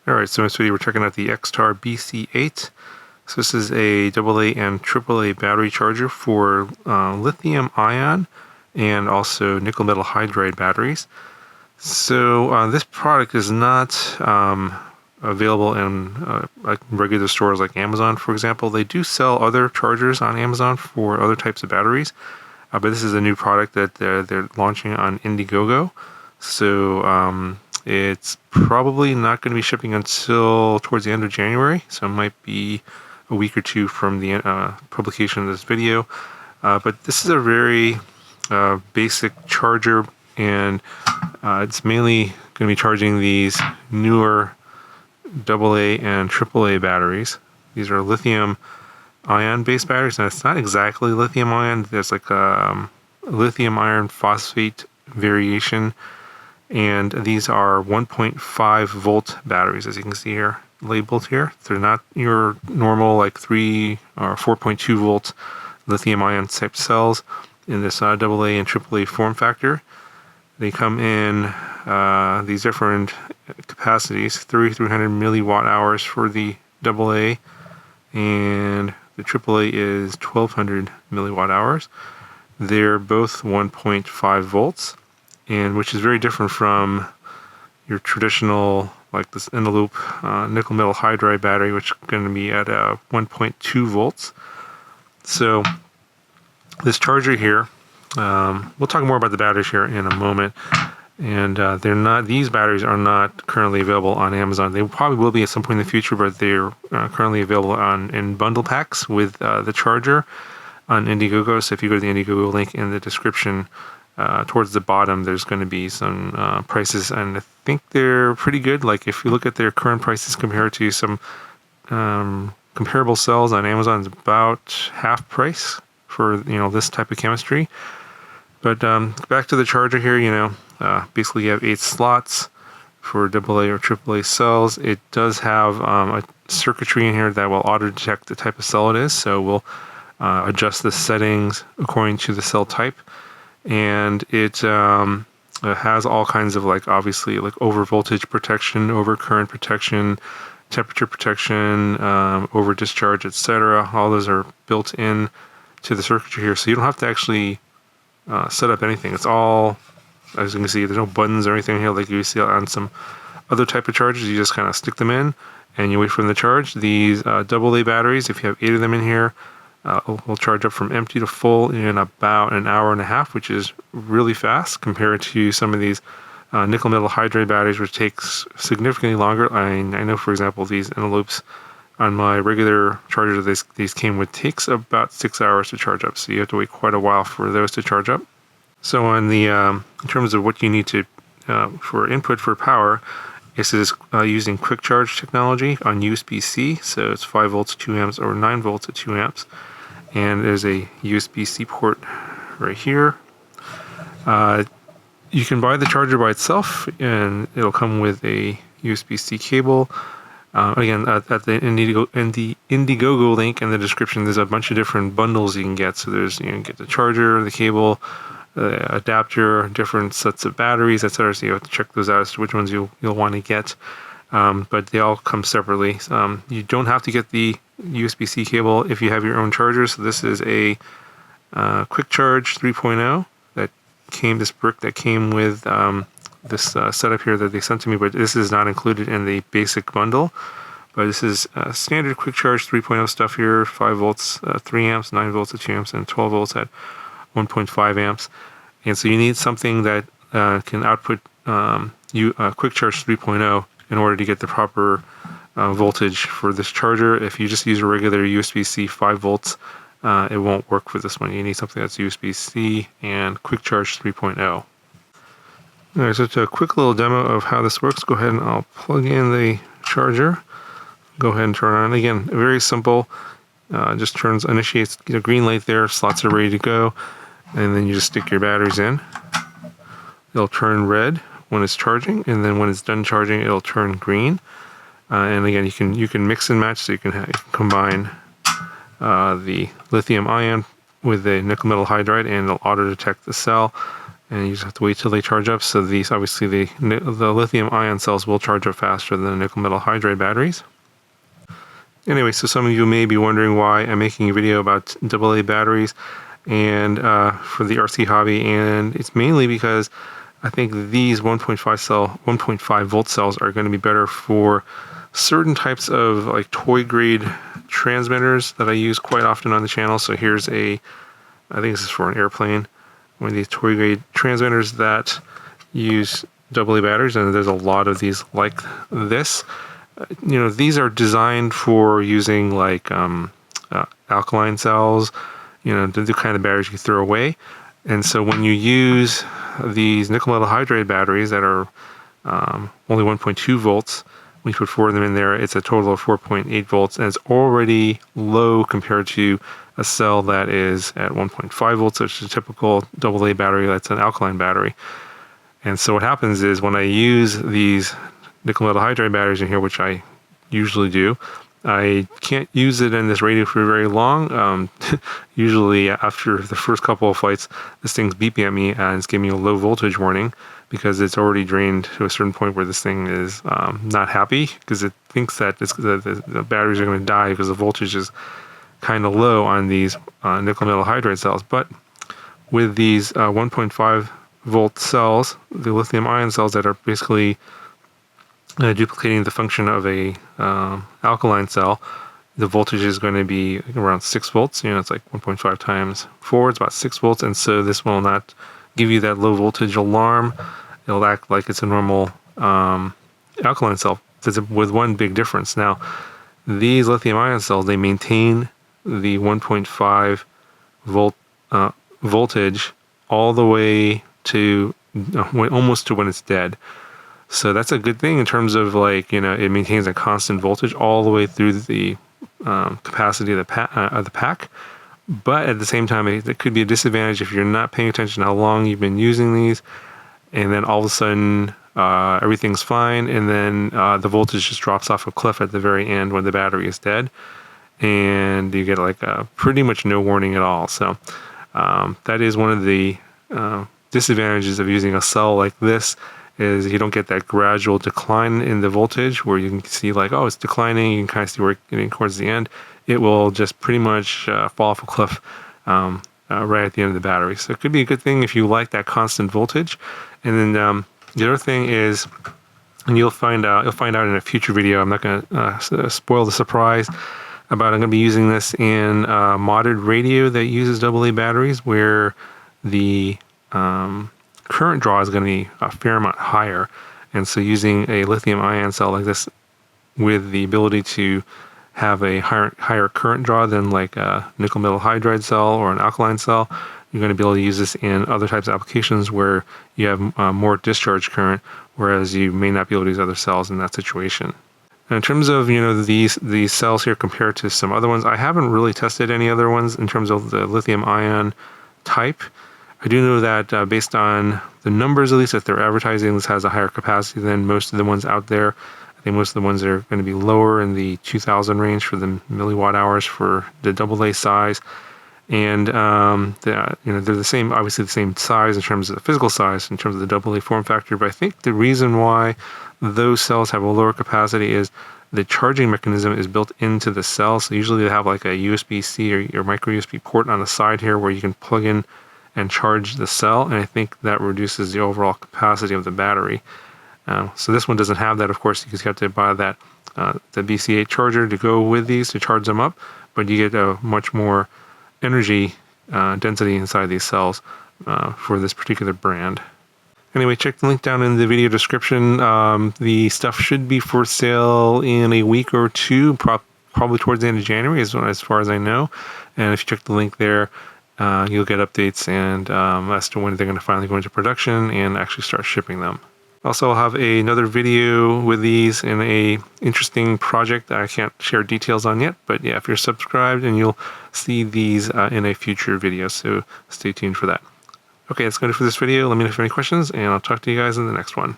Alright, so in this video we're checking out the XTAR BC8. So this is a AA and AAA battery charger for lithium ion and also nickel metal hydride batteries. So this product is not available in like regular stores like Amazon, for example. They do sell other chargers on Amazon for other types of batteries, but this is a new product that they're launching on Indiegogo. So it's probably not going to be shipping until towards the end of January, so it might be a week or two from the publication of this video. But this is a very basic charger, and it's mainly going to be charging these newer AA and AAA batteries. These are lithium ion based batteries, and it's not exactly lithium ion. There's like a lithium iron phosphate variation. And these are 1.5 volt batteries, as you can see here, labeled here. They're not your normal like 3 or 4.2 volt lithium ion type cells in this AA and AAA form factor. They come in these different capacities: 300 milliwatt hours for the AA, and the AAA is 1200 milliwatt hours. They're both 1.5 volts. And which is very different from your traditional, like this in the loop nickel metal hydride battery, which is going to be at 1.2 volts. So this charger here, we'll talk more about the batteries here in a moment. And these batteries are not currently available on Amazon. They probably will be at some point in the future, but they're currently available in bundle packs with the charger on Indiegogo. So if you go to the Indiegogo link in the description, towards the bottom, there's going to be some prices, and I think they're pretty good. Like if you look at their current prices compared to some comparable cells on Amazon, it's about half price for this type of chemistry. But back to the charger here, basically you have 8 slots for AA or AAA cells. It does have a circuitry in here that will auto detect the type of cell it is, so we'll adjust the settings according to the cell type. And it has all kinds of obviously over voltage protection, over current protection, temperature protection, over discharge, etc. All those are built in to the circuitry here, so you don't have to actually set up anything. It's all, as you can see, there's no buttons or anything here like you see on some other type of chargers. You just kind of stick them in and you wait for them to charge. These AA batteries, if you have 8 of them in here, will charge up from empty to full in about an hour and a half, which is really fast compared to some of these nickel metal hydride batteries, which takes significantly longer. I know, for example, these envelopes on my regular charger these came with takes about 6 hours to charge up, so you have to wait quite a while for those to charge up. So on the in terms of what you need to for input for power, this is using quick charge technology on USB-C, so it's 5 volts 2 amps or 9 volts at 2 amps. And there's a USB-C port right here. You can buy the charger by itself, and it'll come with a USB-C cable. Again, at the Indiegogo link in the description, there's a bunch of different bundles you can get. So there's you can get the charger, the cable, the adapter, different sets of batteries, etc. So you have to check those out as to which ones you'll want to get. But they all come separately. You don't have to get the USB-C cable if you have your own charger. So this is a quick charge 3.0 that came, this brick that came with this setup here that they sent to me, but this is not included in the basic bundle. But this is standard quick charge 3.0 stuff here: 5 volts, 3 amps, 9 volts at 2 amps, and 12 volts at 1.5 amps. And so you need something that can output quick charge 3.0 in order to get the proper voltage for this charger. If you just use a regular USB-C 5 volts, it won't work for this one. You need something that's USB-C and quick charge 3.0. Alright, so to a quick little demo of how this works, go ahead and I'll plug in the charger. Go ahead and turn on. Again, very simple. Just initiates green light there, slots are ready to go, and then you just stick your batteries in. It'll turn red when it's charging, and then when it's done charging, it'll turn green. And again, you can mix and match, so you can combine the lithium ion with the nickel metal hydride, and it'll auto detect the cell. and you just have to wait till they charge up. So these, obviously, the lithium ion cells will charge up faster than the nickel metal hydride batteries. Anyway, so some of you may be wondering why I'm making a video about AA batteries and for the RC hobby, and it's mainly because I think these 1.5 volt cells are going to be better for certain types of like toy grade transmitters that I use quite often on the channel. So here's I think this is for an airplane, one of these toy grade transmitters that use AA batteries, and there's a lot of these like this. These are designed for using like alkaline cells, the kind of batteries you throw away. And so when you use these nickel metal hydride batteries that are only 1.2 volts, when you put 4 of them in there, it's a total of 4.8 volts, and it's already low compared to a cell that is at 1.5 volts, which is a typical AA battery that's an alkaline battery. And so what happens is when I use these nickel metal hydride batteries in here, which I usually do, I can't use it in this radio for very long. Usually after the first couple of flights, this thing's beeping at me and it's giving me a low voltage warning because it's already drained to a certain point where this thing is not happy because it thinks that the batteries are going to die because the voltage is kind of low on these nickel metal hydride cells. But with these 1.5 volt cells, the lithium ion cells that are basically duplicating the function of a alkaline cell, the voltage is going to be around 6 volts. It's like 1.5 times 4, it's about 6 volts, and so this will not give you that low voltage alarm. It'll act like it's a normal alkaline cell, with one big difference. Now, these lithium ion cells, they maintain the 1.5 volt voltage all the way to almost to when it's dead. So that's a good thing in terms of like, it maintains a constant voltage all the way through the capacity of the pack. But at the same time, it could be a disadvantage if you're not paying attention to how long you've been using these, and then all of a sudden everything's fine, and then the voltage just drops off a cliff at the very end when the battery is dead, and you get like pretty much no warning at all. So that is one of the disadvantages of using a cell like this, is you don't get that gradual decline in the voltage where you can see like, oh, it's declining, you can kind of see where it's getting towards the end. It will just pretty much fall off a cliff right at the end of the battery. So it could be a good thing if you like that constant voltage. And then the other thing is, and you'll find out in a future video, I'm not going to spoil the surprise, I'm going to be using this in a modded radio that uses AA batteries, where the current draw is going to be a fair amount higher. And so using a lithium ion cell like this with the ability to have a higher current draw than like a nickel metal hydride cell or an alkaline cell, you're going to be able to use this in other types of applications where you have more discharge current, whereas you may not be able to use other cells in that situation. And in terms of these cells here compared to some other ones, I haven't really tested any other ones in terms of the lithium ion type. I do know that based on the numbers, at least that they're advertising, this has a higher capacity than most of the ones out there. I think most of the ones are going to be lower in the 2000 range for the milliwatt hours for the AA size. And they're the same, obviously the same size in terms of the physical size, in terms of the AA form factor. But I think the reason why those cells have a lower capacity is the charging mechanism is built into the cell. So usually they have like a USB-C or micro USB port on the side here where you can plug in and charge the cell, and I think that reduces the overall capacity of the battery. So this one doesn't have that, of course, because you have to buy that the BC8 charger to go with these to charge them up, but you get a much more energy density inside these cells for this particular brand. Anyway, check the link down in the video description. The stuff should be for sale in a week or two, probably towards the end of January, as far as I know. And if you check the link there, you'll get updates and as to when they're going to finally go into production and actually start shipping them. Also, I'll have another video with these in a interesting project that I can't share details on yet, but yeah, if you're subscribed, and you'll see these in a future video, so stay tuned for that. Okay, that's going to do for this video. Let me know if you have any questions, and I'll talk to you guys in the next one.